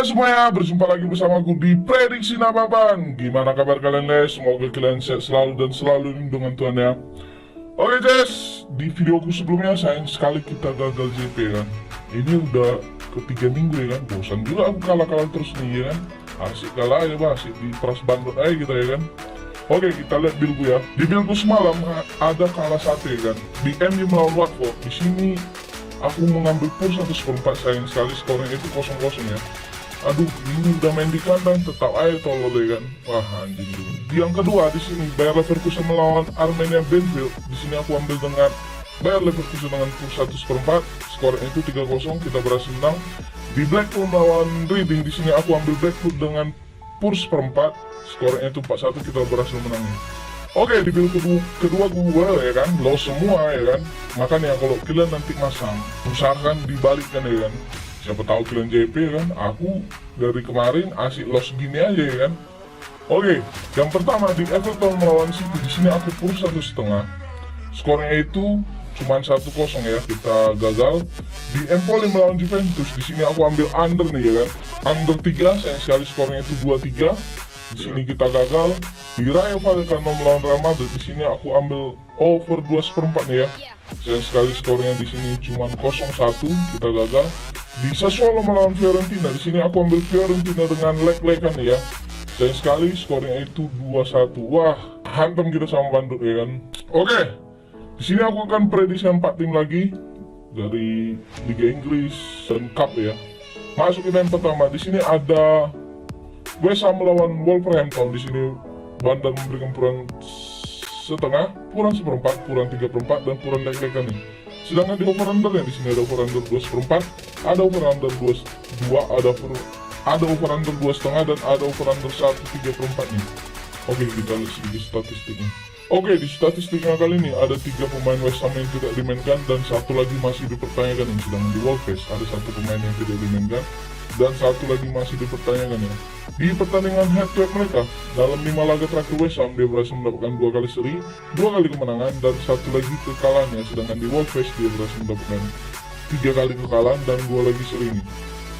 semuanya, berjumpa lagi bersama aku di Prediksi Nababan. Gimana kabar kalian guys? Semoga kalian sehat selalu dan selalu lindungi dengan Tuhan ya. Oke guys, di videoku sebelumnya sayang sekali kita gagal JP kan. Ini udah ketiga minggu ya kan, bosan juga aku kalah-kalah terus nih ya kan. Asik kalah ya bah, asik di peras bandot aja kita ya kan. Oke, kita lihat buildku ya. Di buildku semalam ada kalah satu ya kan. Di MU melawan Watford. Di sini aku mengambil pur 1/4, sayang sekali skornya itu 0-0 ya. Aduh, ini udah main di kandang tetap aja tolol ya kan. Wah anjing juga. Di yang kedua di sini Bayer Leverkusen melawan Arminia Bielefeld. Di sini aku ambil dengan Bayer Leverkusen dengan pur 1/4, skornya itu 3-0, kita berhasil menang. Di Blackpool melawan Reading, di sini aku ambil Blackpool dengan pur 1/4, skornya itu 4-1, kita berhasil menang. Oke, di build kedua gue ya kan, loss semua ya kan. Makanya kalau kalian nanti masang, usahakan dibalikkan ya kan. Siapa tahu kalian JP ya kan. Aku dari kemarin asik loss gini aja ya kan. Oke, yang pertama di Everton melawan City, di sini aku pur 1,5. Skornya itu cuma 1-0 ya, kita gagal. Di Empoli melawan Juventus, di sini aku ambil under nih ya kan. Under 3, sayang sekali skornya itu 2-3. Di sini kita gagal. Di Rayo Vallecano melawan Real Madrid, di sini aku ambil over 2/4 nih ya. Sayang sekali skornya di sini cuma 0-1, kita gagal. Di Sassuolo melawan Fiorentina, di sini aku ambil Fiorentina dengan leg-legan ya. Sayang sekali skornya itu 2-1. Wah, hantam kita sama bandut ya kan. Oke, di sini aku akan prediksi 4 tim lagi dari Liga Inggris dan Cup ya. Masuk ke yang pertama, di sini ada West Ham melawan Wolverhampton. Di sini Bandar memberikan puran setengah, puran 1/4, puran 3/4 dan puran leg-legan nih. Sedangkan di over-under ya, di sini ada over-under 2/4, ada over-under 2, ada over-under 2,5 dan ada over-under 1/3 nih. Oke, kita lihat sedikit statistiknya. Oke, di statistiknya kali ini ada 3 pemain West Ham yang tidak dimainkan dan 1 lagi masih dipertanyakan. Sedangkan di Wolves ada 1 pemain yang tidak dimainkan dan 1 lagi masih dipertanyakan ya. Di pertandingan head-to-head mereka, dalam 5 laga terakhir West Ham dia berhasil mendapatkan 2 kali seri, 2 kali kemenangan dan 1 lagi kekalahan ya. Sedangkan di Wolves dia berhasil mendapatkan 3 kali kekalahan dan 2 lagi seri ini.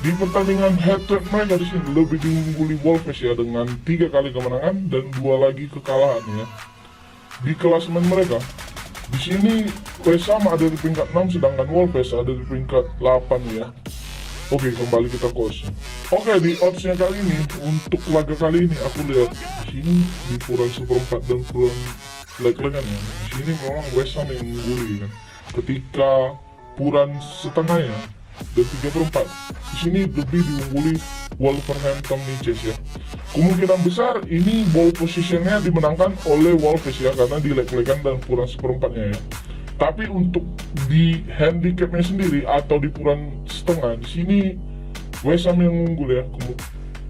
Di pertandingan head-to-head mereka di sini lebih diungguli Wolves ya dengan 3 kali kemenangan dan 2 lagi kekalahan ya. Di klasemen mereka, di sini West Ham ada di peringkat 6 sedangkan Wolves ada di peringkat 8 ya. Oke, kembali kita ke odds. Oke, di oddsnya kali ini untuk laga kali ini aku lihat di sini di puran 1/4 dan puran leg-legan ya. Di sini memang West Ham yang ungguli kan. Ketika puran setengahnya dan 3/4, di sini lebih diungguli Wolverhampton Niches ya. Kemungkinan besar ini ball positionnya dimenangkan oleh Wolves ya, karena di leg-legan dan puran 1/4-nya ya. Tapi untuk di handicapnya sendiri atau di puran setengah, di sini West Ham yang unggul ya.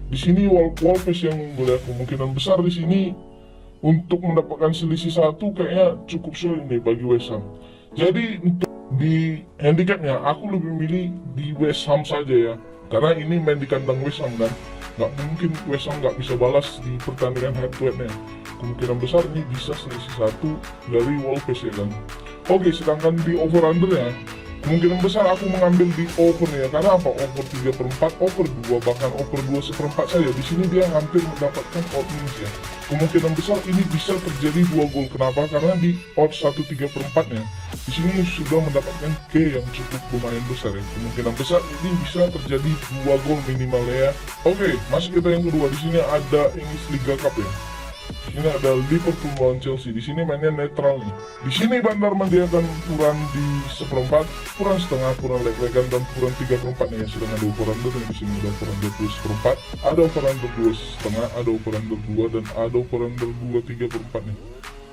Di sini Wolves yang unggul ya. Kemungkinan besar di sini untuk mendapatkan selisih 1 kayaknya cukup sulit nih bagi West Ham. Jadi untuk di handicapnya aku lebih milih di West Ham saja ya, karena ini main di kandang West Ham kan. Nggak mungkin West Ham nggak bisa balas di pertandingan head-to-headnya. Kemungkinan besar ini bisa selisih 1 dari Wolves ya kan. Oke, sedangkan di over-under ya, kemungkinan besar aku mengambil di over ya. Karena apa? Over 3/4, over 2, bahkan over 2/4 saja. Di sini dia hampir mendapatkan odds ya. Kemungkinan besar ini bisa terjadi 2 gol. Kenapa? Karena di odds 1/3/4-nya, di sini sudah mendapatkan K yang cukup lumayan besar ya. Kemungkinan besar ini bisa terjadi 2 gol minimal ya. Oke, masuk kita yang kedua. Di sini ada English Liga Cup ya. Ini ada Liverpool melawan Chelsea. Di sini mainnya netral nih. Di sini Bandar menyediakan puran di 1/4, puran setengah, puran leg-legan dan puran 3/4 nih ya. Sedangkan ada over-under di sini ada over-under 2/4, ada over-under 2,5, ada over-under 2 dan ada over-under 2/3/4 nih.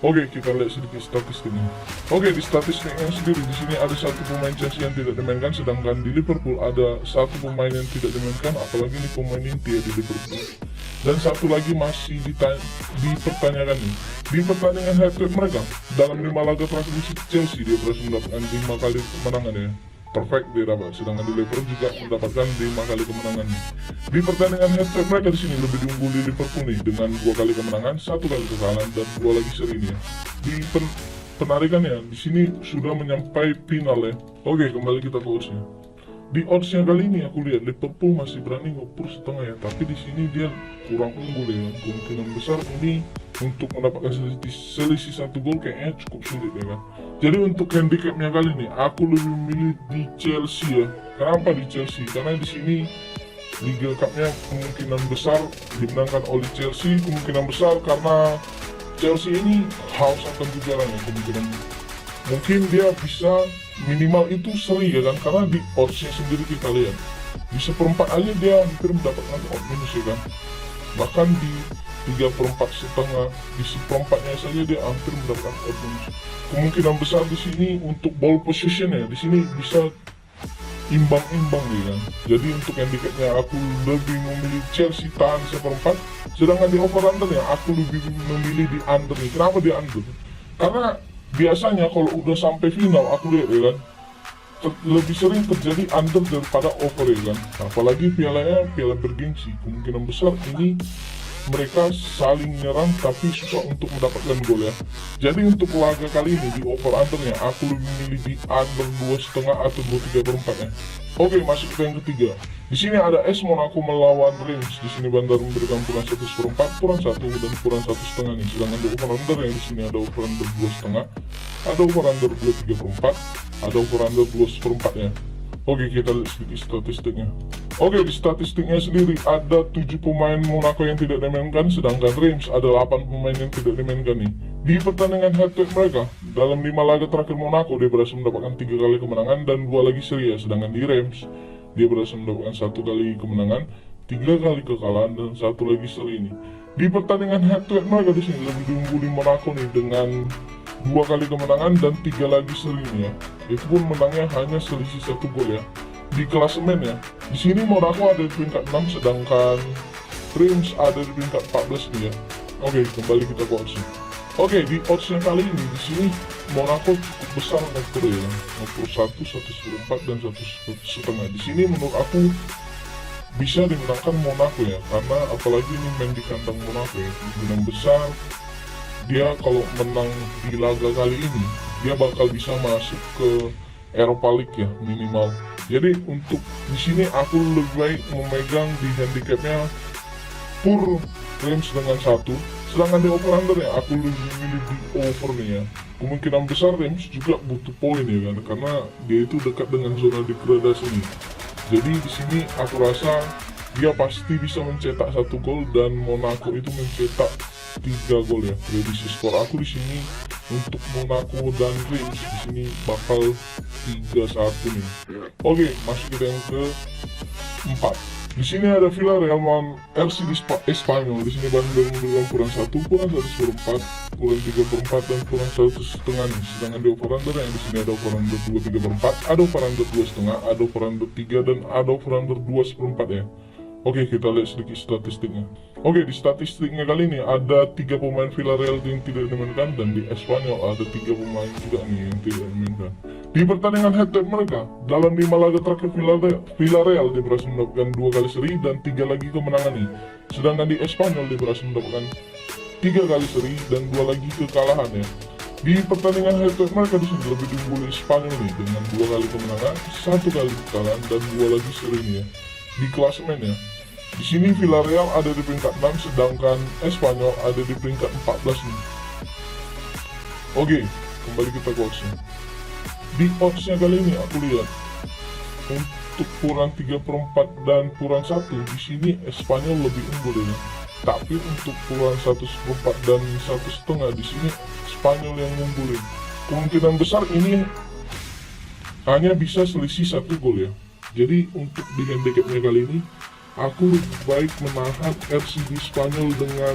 Oke, kita lihat sedikit statistiknya. Oke, di statistiknya sendiri di sini ada 1 pemain Chelsea yang tidak dimainkan, sedangkan di Liverpool ada 1 pemain yang tidak dimainkan, apalagi ini pemain inti ya di Liverpool. Dan 1 lagi masih dipertanyakan nih. Di pertandingan head-to-head mereka, dalam 5 laga terakhir Chelsea dia berhasil mendapatkan 5 kali kemenangan ya. Perfect dia dapat, sedangkan di Liverpool juga mendapatkan 5 kali kemenangan nih. Di pertandingan head-to-head mereka di sini lebih diungguli Liverpool nih dengan 2 kali kemenangan, 1 kali kekalahan dan 2 lagi seri nih ya. Di penarikannya di sini sudah menyampai final ya. Oke, kembali kita ke oddsnya. Di oddsnya kali ini aku lihat Liverpool masih berani ngepur setengah ya, tapi di sini dia kurang unggul ya. Kemungkinan besar ini untuk mendapatkan selisih 1 gol kayaknya cukup sulit ya kan. Jadi untuk handicapnya kali ini aku lebih memilih di Chelsea ya. Kenapa di Chelsea? Karena di sini Liga Cup-nya kemungkinan besar dimenangkan oleh Chelsea, kemungkinan besar karena Chelsea ini haus akan kejuaraan ya, kemungkinan mungkin dia bisa minimal itu seri ya kan, karena di oddsnya sendiri kita lihat di seperempat aja dia hampir mendapatkan odd minus ya kan, bahkan di 3/4 di seperempatnya saja dia hampir mendapatkan odd minus. Kemungkinan besar di sini untuk ball position ya, di sini bisa imbang-imbang ya kan. Jadi untuk handicapnya aku lebih memilih Chelsea tahan seperempat, sedangkan di over under ya aku lebih memilih di under nih. Kenapa di under? Karena biasanya kalau udah sampai final aku lihat ya kan, lebih sering terjadi under daripada over ya kan. Apalagi pialanya piala bergengsi, kemungkinan besar ini mereka saling nyerang tapi susah untuk mendapatkan gol ya. Jadi untuk laga kali ini di over undernya aku lebih memilih di under 2,5 atau 2/3 ya. Oke, masuk ke yang ketiga. Di sini ada AS Monaco melawan Reims. Di sini Bandar memberikan kurang 1/4, kurang 1 dan kurang 1,5 nih. Sedangkan di over under yang di sini ada over under 2,5, ada over under 2/3, ada over under 2/4 ya. Oke, kita lihat sedikit statistiknya. Oke, di statistiknya sendiri ada 7 pemain Monaco yang tidak dimainkan, sedangkan Reims ada 8 pemain yang tidak dimainkan nih. Di pertandingan head-to-head mereka, dalam 5 laga terakhir Monaco dia berhasil mendapatkan 3 kali kemenangan dan 2 lagi seri ya. Sedangkan di Reims dia berhasil mendapatkan 1 kali kemenangan, 3 kali kekalahan dan 1 lagi seri ini. Di pertandingan head-to-head mereka di sini lebih diungguli Monaco nih dengan 2 kali kemenangan dan 3 lagi serinya. Itu pun menangnya hanya selisih 1 gol ya. Di klasemen ya, di sini Monaco ada di peringkat 6, sedangkan Reims ada di peringkat 14 nih ya. Oke, kembali kita ke odds. Oke, di odds yang kali ini di sini Monaco cukup besar ngepur ya, ngepur 1, 1/4 dan 1,5. Di sini menurut aku bisa dimenangkan Monaco ya, karena apalagi ini main di kandang Monaco ya, kemungkinan besar dia kalau menang di laga kali ini dia bakal bisa masuk ke Europa League ya minimal. Jadi untuk di sini aku lebih baik memegang di handicapnya pur Reims dengan 1, sedangkan di over under ya aku lebih memilih di over nih ya. Kemungkinan besar Reims juga butuh poin ya kan, karena dia itu dekat dengan zona degradasi nih. Jadi di sini aku rasa dia pasti bisa mencetak 1 gol dan Monaco itu mencetak 3 gol ya. Prediksi skor aku di sini untuk Monaco dan Reims di sini bakal 3-1 nih. Oke, masuk ke yang ke-4. Di sini ada Villarreal melawan RC di Espanyol. Di sini Bandar memberikan kurang 1, kurang 1/4, kurang 3/4 dan kurang 1,5 nih. Sedangkan di over under yang di sini ada over under 2/3, ada over under 2,5, ada over under 3 dan ada over under 2/4 ya. Oke, kita lihat sedikit statistiknya. Oke, di statistiknya kali ini ada 3 pemain Villarreal yang tidak dimainkan dan di Espanyol ada 3 pemain juga nih yang tidak dimainkan. Di pertandingan head-to-head mereka, dalam 5 laga terakhir Villarreal dia berhasil mendapatkan 2 kali seri dan 3 lagi kemenangan nih. Sedangkan di Espanyol dia berhasil mendapatkan 3 kali seri dan 2 lagi kekalahan ya. Di pertandingan head-to-head mereka di sini lebih diungguli Spanyol nih dengan 2 kali kemenangan, 1 kali kekalahan dan 2 lagi seri nih ya. Di klasemen ya, di sini Villarreal ada di peringkat 6, sedangkan Espanyol ada di peringkat 14 nih. Oke, kembali kita ke oddsnya. Di oddsnya kali ini aku lihat untuk kurang 3/4 dan kurang 1 di sini Espanyol lebih unggul ya. Tapi untuk kurang 1/4 dan 1,5 di sini Spanyol yang unggul. Kemungkinan besar ini hanya bisa selisih 1 gol ya. Jadi untuk di handicapnya kali ini aku lebih baik menahan RCD Spanyol dengan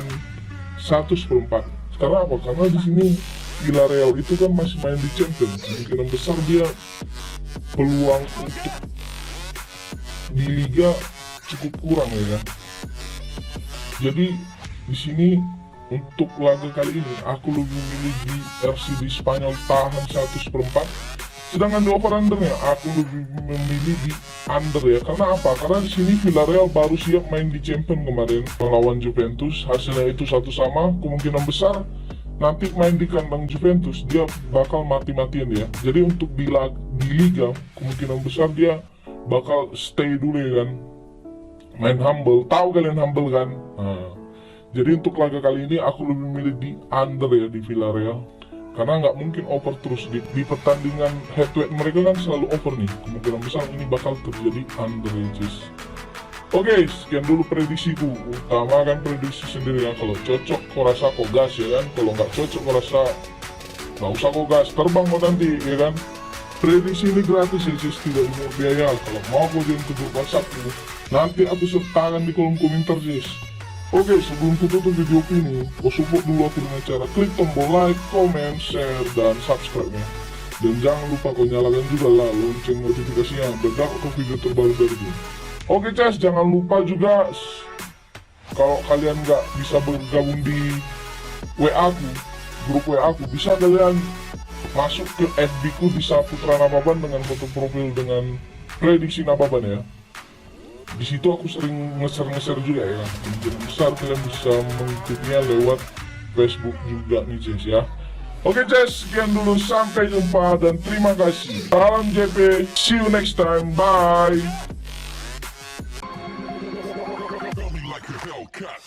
1/4. Karena apa? Karena di sini Villarreal itu kan masih main di Champions. Kemungkinan besar dia peluang untuk di Liga cukup kurang ya. Jadi di sini untuk laga kali ini aku lebih memilih di RCD Spanyol tahan 1/4. Sedangkan di over undernya aku lebih memilih di under ya. Karena apa? Karena di sini Villarreal baru siap main di Champions kemarin melawan Juventus. Hasilnya itu 1-1. Kemungkinan besar nanti main di kandang Juventus dia bakal mati-matian ya. Jadi untuk di Liga kemungkinan besar dia bakal stay dulu ya kan, main humble. Tahu kalian humble kan? Jadi untuk laga kali ini aku lebih milih di under ya di Villarreal, karena nggak mungkin over terus di pertandingan head to head mereka kan selalu over nih. Kemungkinan besar ini bakal terjadi under ya guys. Oke, sekian dulu prediksiku. Utamakan prediksi sendiri ya. Kalau cocok kau rasa kau gas ya kan, kalau nggak cocok kau rasa nggak usah kau gas, terbang kau nanti ya kan. Prediksi ini gratis ya guys, tidak dipungut biaya. Kalau mau kau join ke grup WhatsAppku, nanti aku sertakan di kolom komentar guys. Oke, sebelum tutup video ini, kau support dulu aku dengan cara klik tombol like, comment, share, dan subscribe-nya. Dan jangan lupa kau nyalakan juga lah lonceng notifikasinya biar dapat video terbaru dari gue. Oke guys, jangan lupa juga kalau kalian nggak bisa bergabung di WA aku, grup WA aku, bisa kalian masuk ke FB ku di Saputra Nababan dengan foto profil dengan prediksi Nababan ya. Di situ aku sering ngeser juga ya. Kemungkinan besar kalian bisa mengikutinya lewat Facebook juga nih guys ya. Oke guys, sekian dulu, sampai jumpa dan terima kasih. Salam JP, see you next time, bye. Cut.